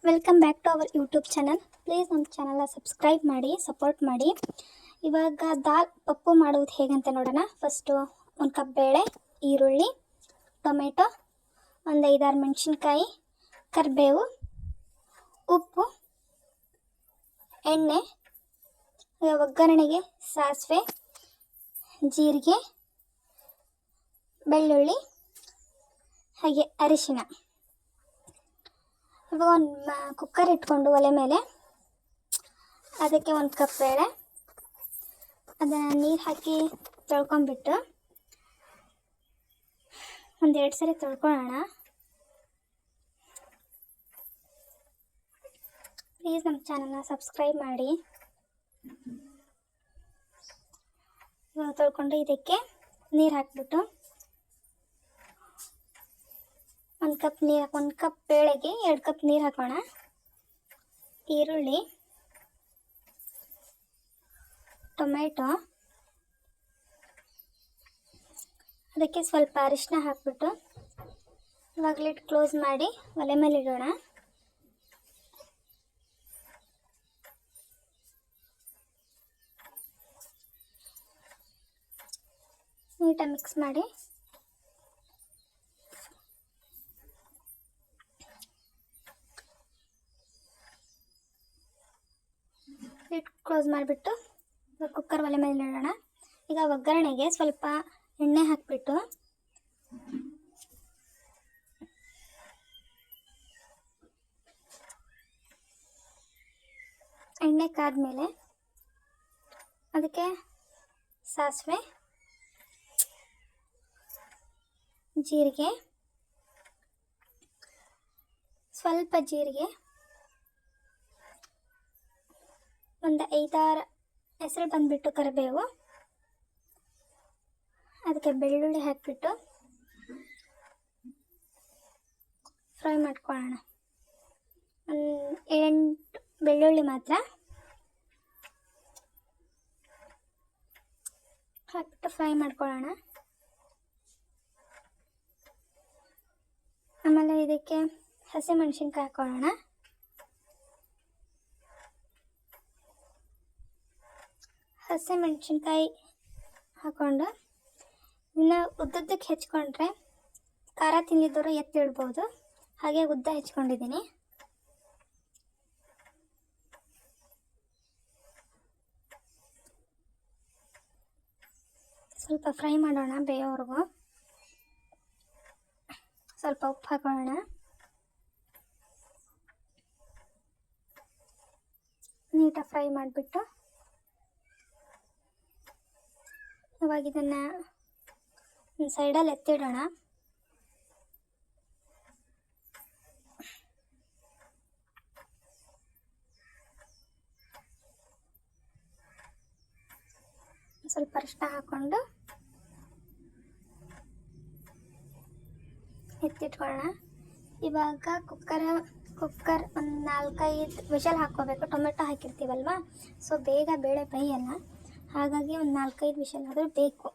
Welcome back to our YouTube channel. Please ನಮ್ಮ ಚಾನಲ್ನ subscribe ಮಾಡಿ, ಸಪೋರ್ಟ್ ಮಾಡಿ. ಇವಾಗ ದಾಲ್ ಪಪ್ಪು ಮಾಡುವುದು ಹೇಗಂತ ನೋಡೋಣ. ಫಸ್ಟು 1 ಕಪ್ ಬೇಳೆ, ಈರುಳ್ಳಿ, ಟೊಮೆಟೊ, ಒಂದು 5-6 ಮೆಣಸಿನ್ಕಾಯಿ, ಕರಿಬೇವು, ಉಪ್ಪು, ಎಣ್ಣೆ, ಒಗ್ಗರಣೆಗೆ ಸಾಸಿವೆ, ಜೀರಿಗೆ, ಬೆಳ್ಳುಳ್ಳಿ, ಹಾಗೆ ಅರಿಶಿನ. ಇವಾಗ ಒಂದು ಕುಕ್ಕರ್ ಇಟ್ಕೊಂಡು ಒಲೆ ಮೇಲೆ ಅದಕ್ಕೆ 1 ಕಪ್ ಬೇಳೆ, ಅದನ್ನು ನೀರು ಹಾಕಿ ತೊಳ್ಕೊಂಬಿಟ್ಟು ಒಂದು 2 ಸರಿ ತೊಳ್ಕೊಳ್ಳೋಣ. ಪ್ಲೀಸ್ ನಮ್ಮ ಚಾನಲ್ನ ಸಬ್ಸ್ಕ್ರೈಬ್ ಮಾಡಿ. ಇವಾಗ ತೊಳ್ಕೊಂಡು ಇದಕ್ಕೆ ನೀರು ಹಾಕ್ಬಿಟ್ಟು 1 ಕಪ್ ನೀರು 1 ಕಪ್ ಬೇಳೆಗೆ 2 ಕಪ್ ನೀರು ಹಾಕೋಣ. ಈರುಳ್ಳಿ, ಟೊಮೆಟೊ, ಅದಕ್ಕೆ ಸ್ವಲ್ಪ ಅರಿಶಿನ ಹಾಕ್ಬಿಟ್ಟು ಇವಾಗ ಲಿಡ್ ಕ್ಲೋಸ್ ಮಾಡಿ ಒಲೆ ಮೇಲೆ ಇಡೋಣ. ನೀಟಾಗಿ ಮಿಕ್ಸ್ ಮಾಡಿ ಲಿಡ್ ಕ್ಲೋಸ್ ಮಾಡಿಬಿಟ್ಟು ಕುಕ್ಕರ್ ಒಲೆ ಮೇಲೆ ಇಡೋಣ. ಈಗ ಒಗ್ಗರಣೆಗೆ ಸ್ವಲ್ಪ ಎಣ್ಣೆ ಹಾಕಿಬಿಟ್ಟು ಎಣ್ಣೆ ಕಾದ್ಮೇಲೆ ಅದಕ್ಕೆ ಸಾಸಿವೆ, ಜೀರಿಗೆ, ಸ್ವಲ್ಪ ಜೀರಿಗೆ, ಒಂದು 5-6 ಹೆಸರು ಬಂದುಬಿಟ್ಟು ಕರಿಬೇವು, ಅದಕ್ಕೆ ಬೆಳ್ಳುಳ್ಳಿ ಹಾಕಿಬಿಟ್ಟು ಫ್ರೈ ಮಾಡ್ಕೊಳ್ಳೋಣ. 8 ಬೆಳ್ಳುಳ್ಳಿ ಮಾತ್ರ ಹಾಕಿಬಿಟ್ಟು ಫ್ರೈ ಮಾಡ್ಕೊಳ್ಳೋಣ. ಆಮೇಲೆ ಇದಕ್ಕೆ ಹಸಿಮೆಣಸಿನ್ಕಾಯಿ ಹಾಕೊಳ್ಳೋಣ. ಹಸಿಮೆಣಸಿನ್ಕಾಯಿ ಹಾಕ್ಕೊಂಡು ಇನ್ನು ಉದ್ದಕ್ಕೆ ಹೆಚ್ಕೊಂಡ್ರೆ ಖಾರ ತಿಂದಿದ್ದವರು ಎತ್ತಿಡ್ಬೋದು. ಹಾಗೆ ಉದ್ದ ಹೆಚ್ಕೊಂಡಿದ್ದೀನಿ. ಸ್ವಲ್ಪ ಫ್ರೈ ಮಾಡೋಣ ಬೇಯೋವರೆಗೂ. ಸ್ವಲ್ಪ ಉಪ್ಪು ಹಾಕೊಳ್ಳೋಣ. ನೀಟಾಗಿ ಫ್ರೈ ಮಾಡಿಬಿಟ್ಟು ಇವಾಗ ಇದನ್ನು ಒಂದು ಸೈಡಲ್ಲಿ ಎತ್ತಿಡೋಣ. ಸ್ವಲ್ಪ ಅರಿಶಿನ ಹಾಕ್ಕೊಂಡು ಎತ್ತಿಟ್ಕೊಳ್ಳೋಣ. ಇವಾಗ ಕುಕ್ಕರ್ ಒಂದು 4-5 ವಿಷಲ್ ಹಾಕ್ಕೋಬೇಕು. ಟೊಮೆಟೊ ಹಾಕಿರ್ತೀವಲ್ವ, ಸೊ ಬೇಗ ಬೇಳೆ ಬೇಯಲ್ಲ. ಹಾಗಾಗಿ ಒಂದು 4-5 ವಿಷಲ್ ಆದರೂ ಬೇಕು.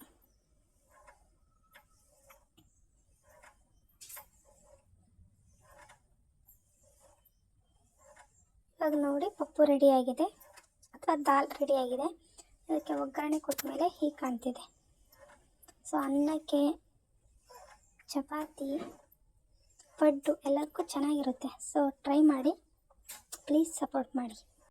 ಇವಾಗ ನೋಡಿ ಪಪ್ಪು ರೆಡಿಯಾಗಿದೆ ಅಥವಾ ದಾಲ್ ರೆಡಿಯಾಗಿದೆ. ಅದಕ್ಕೆ ಒಗ್ಗರಣೆ ಕೊಟ್ಟ ಮೇಲೆ ಹೀಗೆ ಕಾಣ್ತಿದೆ. ಸೊ ಅನ್ನಕ್ಕೆ, ಚಪಾತಿ, ಪಡ್ಡು ಎಲ್ಲದಕ್ಕೂ ಚೆನ್ನಾಗಿರುತ್ತೆ. ಸೊ ಟ್ರೈ ಮಾಡಿ, ಪ್ಲೀಸ್ ಸಪೋರ್ಟ್ ಮಾಡಿ.